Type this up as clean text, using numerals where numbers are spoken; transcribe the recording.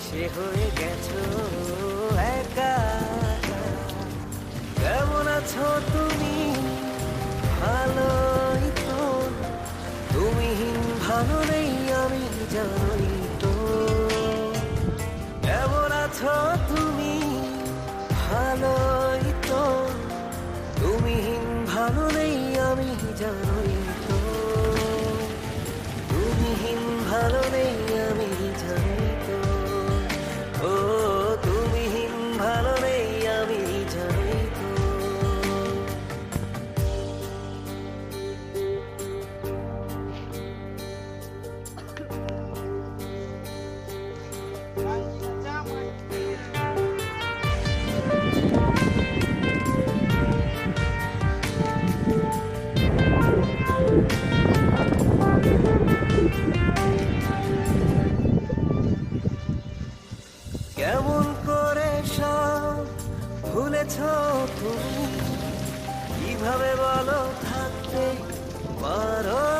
সে হয়ে গেছো একা। কেমন আছো তুমি? ভালোই তো। তুমিহীন ভালো নেই আমি জানি তো। কেমন আছো তুমি? ভালোই তো। তুমিহীন ভালো নেই আমি জানি তো। তুমিহীন ভালো নেই আমি জানি তো। ও তুমিহীন ভালো নেই আমি জানি তো। কেমন করে সব ভুলেছ তুমি? কিভাবে বলো থাকতে পারো